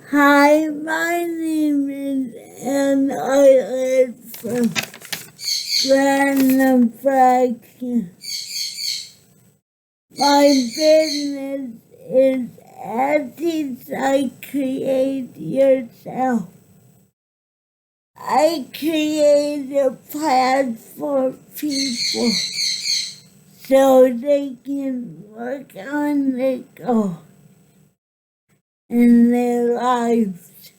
Hi, my name is and I live from Nebraska. My business is Auntie Sykes Create Yourself. I create a plan for people so they can work on their goals in their lives.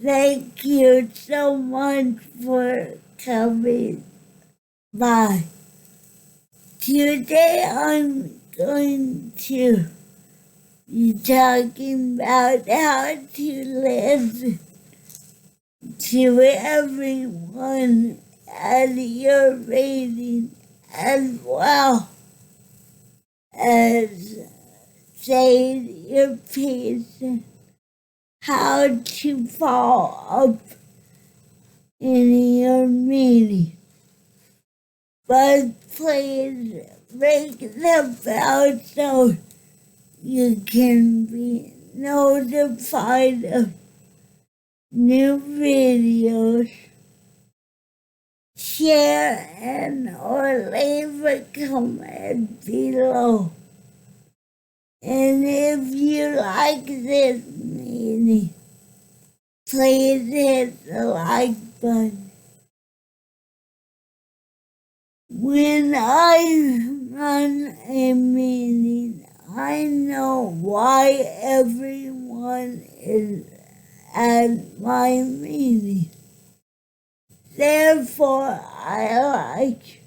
Thank you so much for coming by. Today I'm going to be talking about how to listen to everyone at your meeting as well as saying your piece, how to follow up in your meeting. But please ring the bell so you can be notified of new videos. Share and or leave a comment below. And if you like this meeting, please hit the like button. When I run a meeting, I know why everyone is at my meeting. Therefore, I like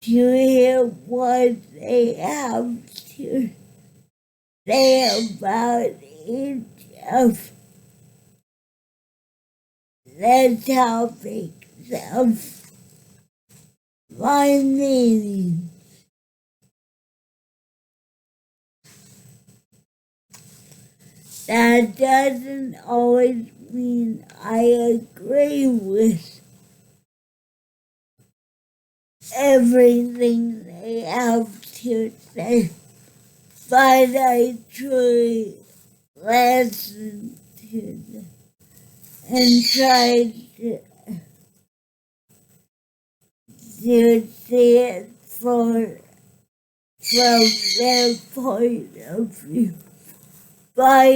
to hear what they have to say about each of the topics of my meeting. That doesn't always mean I agree with everything they have to say, but I truly listen to them and try to see it from their point of view. By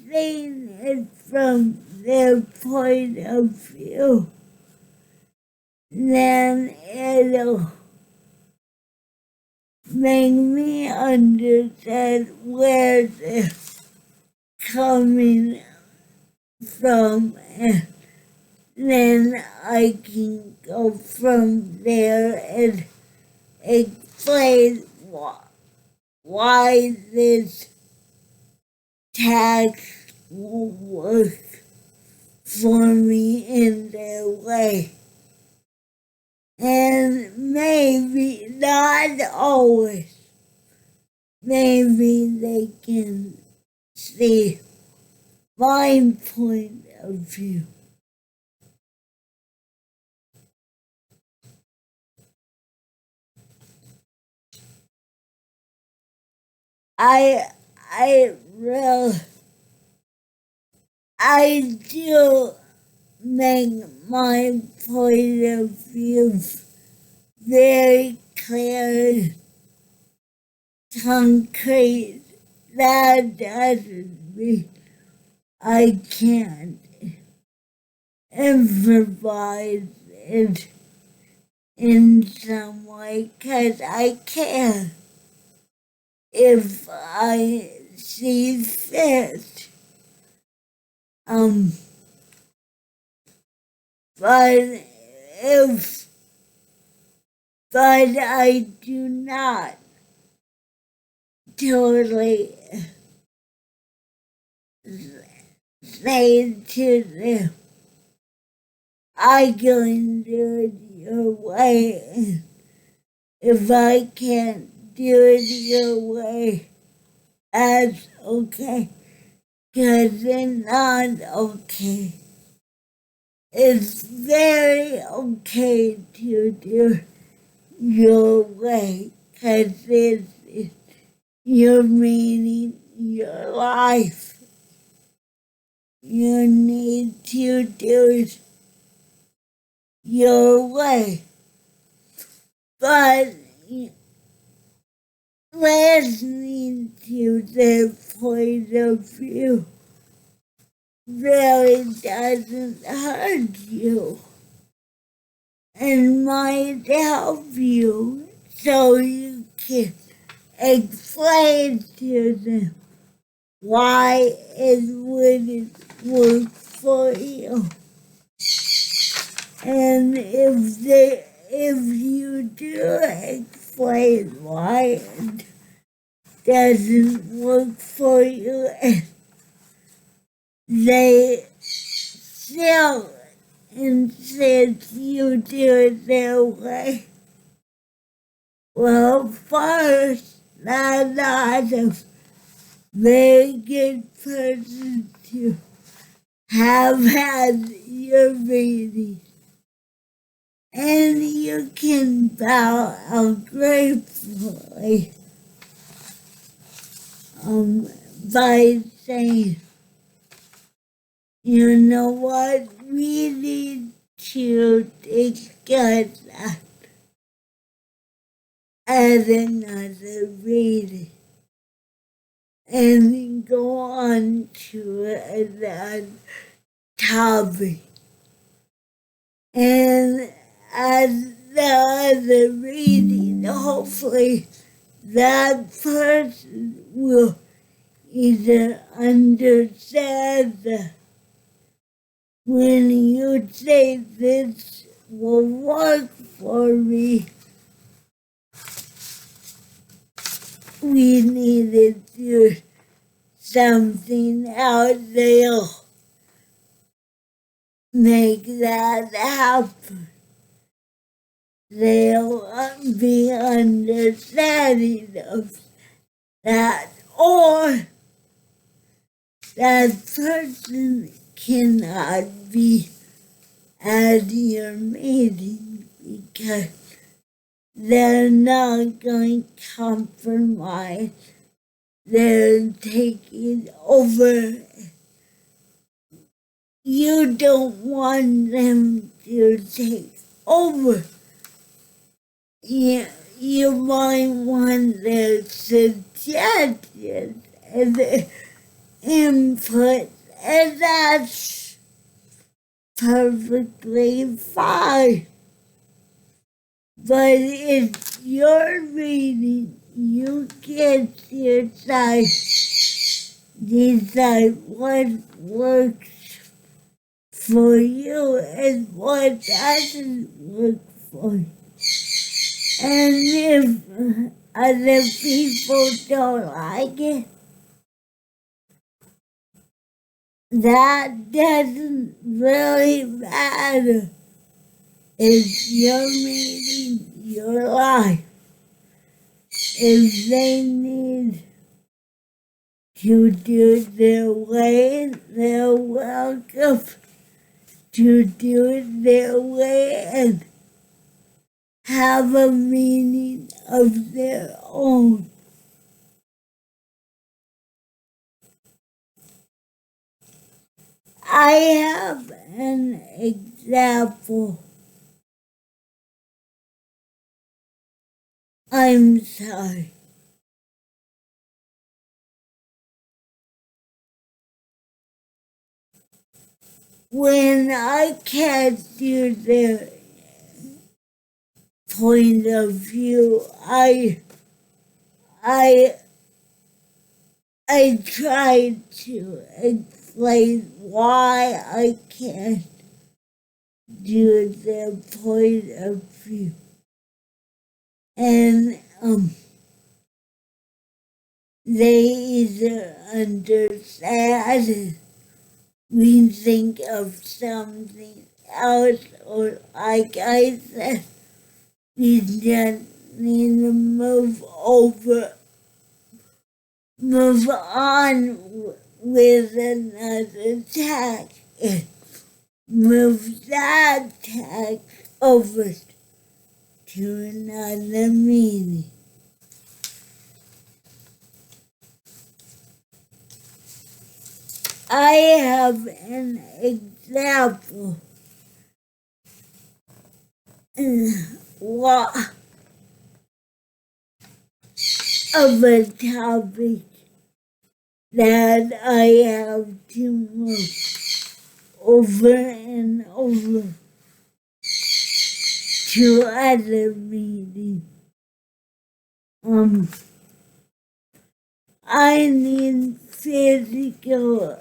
seeing it from their point of view, then it'll make me understand where they're coming from, and then I can go from there and explain why this tax will work for me in their way. And maybe not always. Maybe they can see my point of view. I do make my point of view very clear, concrete. That doesn't mean I can't improvise it in some way, 'cause I can if I see fit. But I do not totally say to them, I'm going to do it your way. If I can't do it your way, that's okay, 'cause it's not okay. It's very okay to do your way, 'cause it's your meaning, your life. you need to do it your way. But listening to their point of view really doesn't hurt you and might help you, so you can explain to them why it wouldn't work for you. And if you do explain why it doesn't work for you, and they still insist you do it their way, well, first, that's not a very good person to have had your reading. And you can bow out gratefully by saying, you know what, we need to discuss that at another reading. And then go on to another topic. And at the other reading, hopefully that person will either understand that when you say this will work for me, we need to do something else. They'll make that happen. They'll be understanding of that, or that person cannot be at your meeting because they're not going to compromise. They're taking over. You don't want them to take over. You might want their suggestions and their input, and that's perfectly fine. But it's your reading. You get to decide what works for you and what doesn't work for you. And if other people don't like it, that doesn't really matter. It's your meeting, your life. If they need to do it their way, they're welcome to do it their way and have a meaning of their own. I have an example. I'm sorry. When I can't do their point of view, I try to explain why I can't do their point of view. And they either understand and we think of something else, or like I said, we just need to move on with another task and move that task over to another meeting. I have an example what of a topic that I have to move over and over to other meetings. I need physical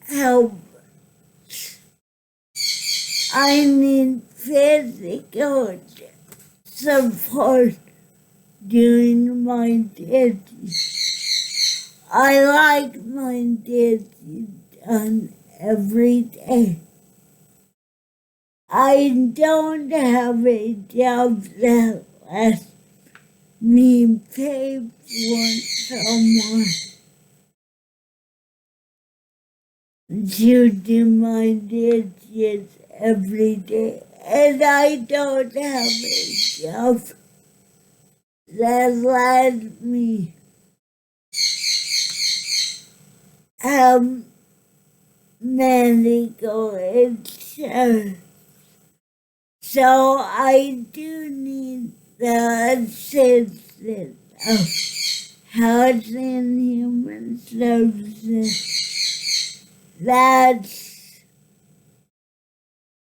help. I need physical support during my duty. I like my duty done every day. I don't have a job that lets me pay for someone to do my dishes every day. And I don't have a job that lets me have medical insurance. So I do need the assistance of Health and Human Services. That's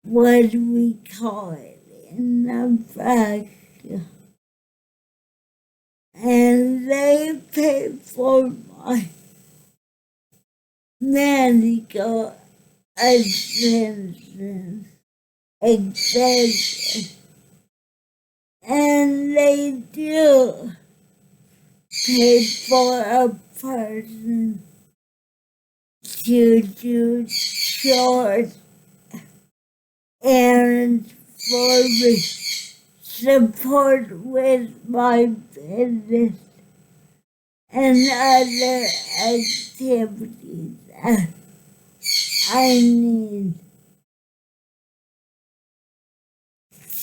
what we call it in Nebraska. And they pay for my medical assistance expenses. And they do pay for a person to do short errands for me, support with my business, and other activities that I need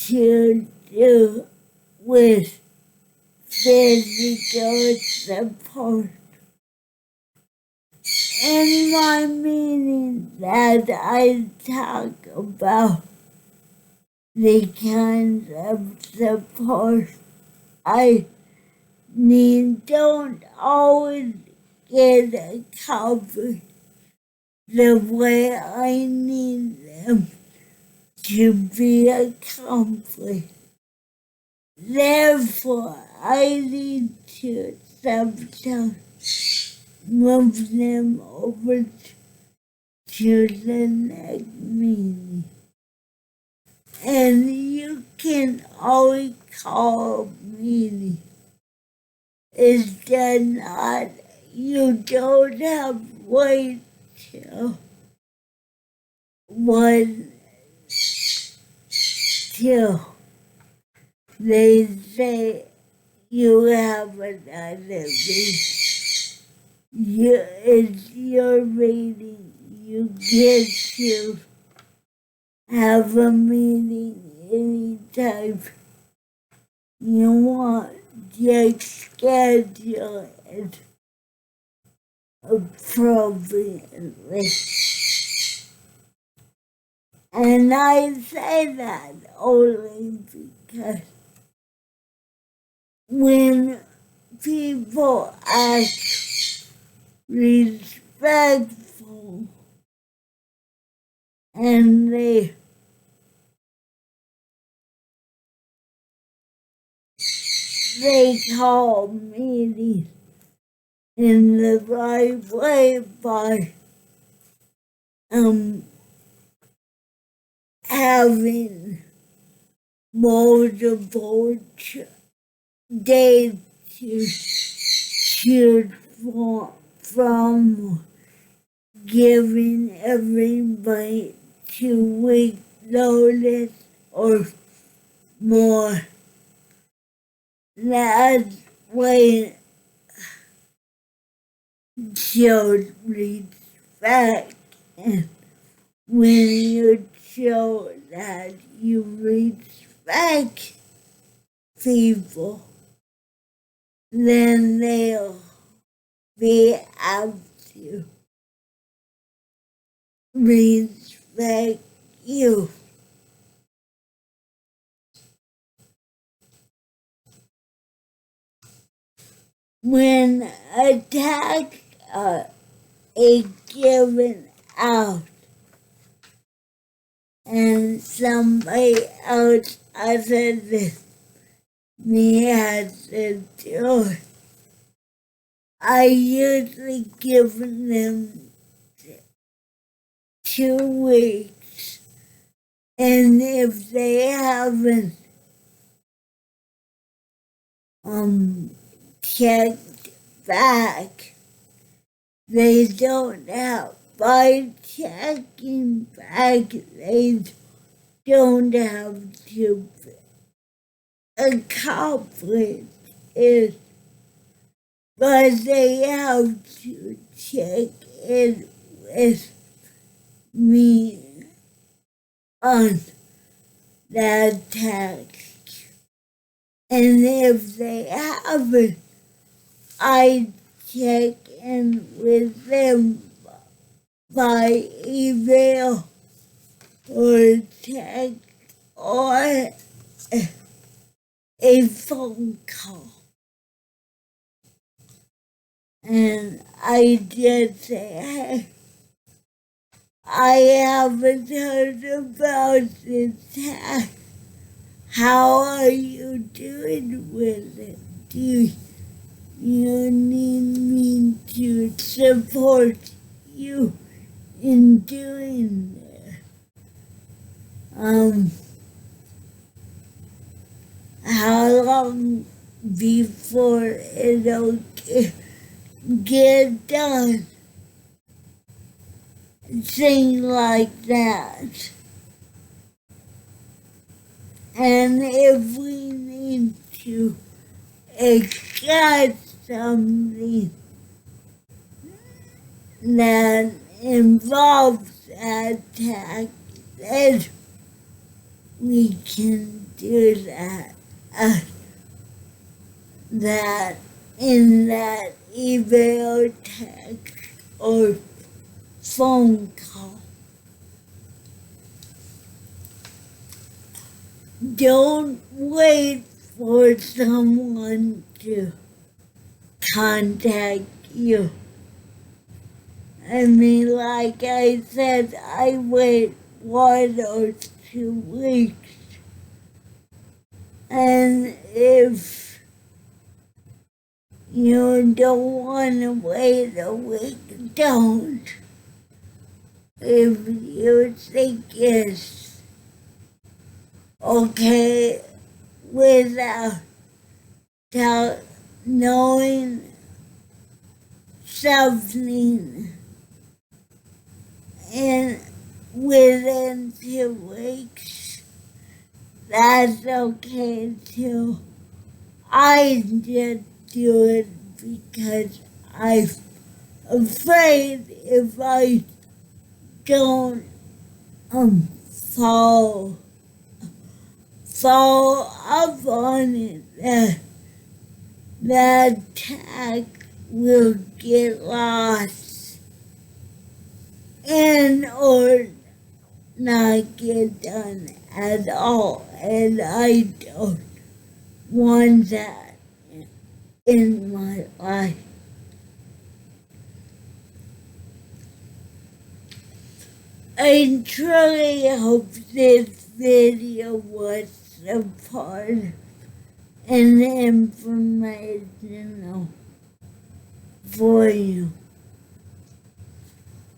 to do with physical support. In my meeting that I talk about the kinds of support I need don't always get accomplished the way I need them to be accomplished. Therefore, I need to sometimes move them over to the next meeting. And you can always call a meeting. It's just not, you don't have to wait till they say you have another meeting. It's your meeting. You get to have a meeting anytime you want. Just schedule it appropriately. And I say that only because when people act respectful and they call meetings in the right way by having multiple days to choose from, giving everybody 2 weeks notice or more. That way shows respect, and when you show that you respect people, then they'll be apt to to respect you. When a task is given out and somebody else other than me has to do it, I usually give them 2 weeks, and if they haven't checked back, they don't have. By checking back, they don't have to accomplish it, but they have to check it with me on that task. And if they haven't, I check in with them by email or text or a phone call. And I just say, hey, I haven't heard about this task. How are you doing with it? Do you need me to support you in doing it? How long before it'll get done? Things like that. And if we need to extract something that involves that task, then we can do that. That in that email, text, or phone call. Don't wait for someone to contact you. I mean, like I said, I wait 1 or 2 weeks. And if you don't want to wait a week, don't. If you think it's okay without knowing something within 2 weeks, that's okay too. I just do it because I'm afraid if I don't follow up on it, that tag will get lost and or not get done at all, and I don't want that in my life. I truly hope this video was supportive and informational for you.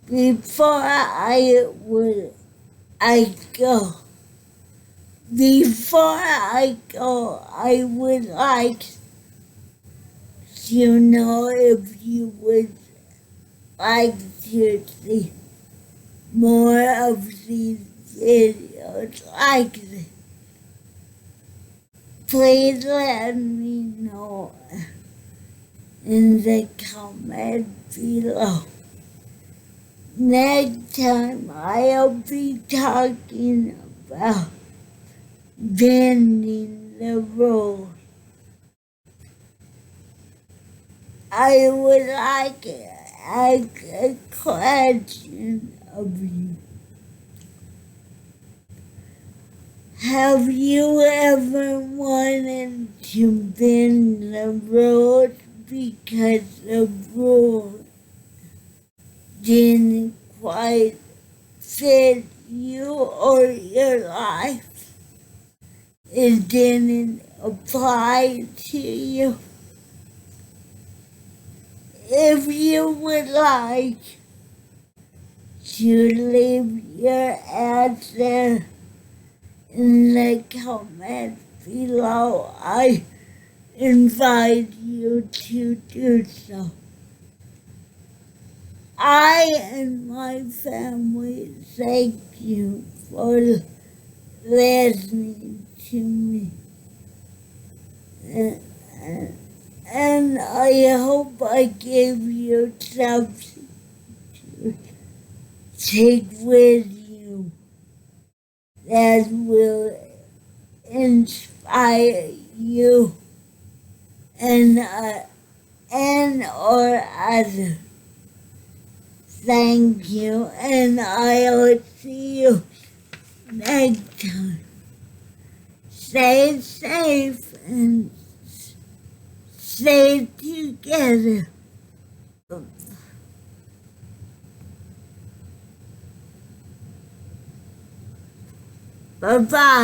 Before I go, I would like to know if you would like to see more of these videos like this. Please let me know in the comment below. Next time I'll be talking about bending the rules. I would like ask a question of you. Have you ever wanted to bend the road because the road didn't quite fit you or your life? It didn't apply to you? If you would like to leave your answer in the comments below, I invite you to do so. I and my family thank you for listening to me. And I hope I gave you something to take with you that will inspire you and or others. Thank you, and I'll see you next time. Stay safe and stay together. Bye-bye.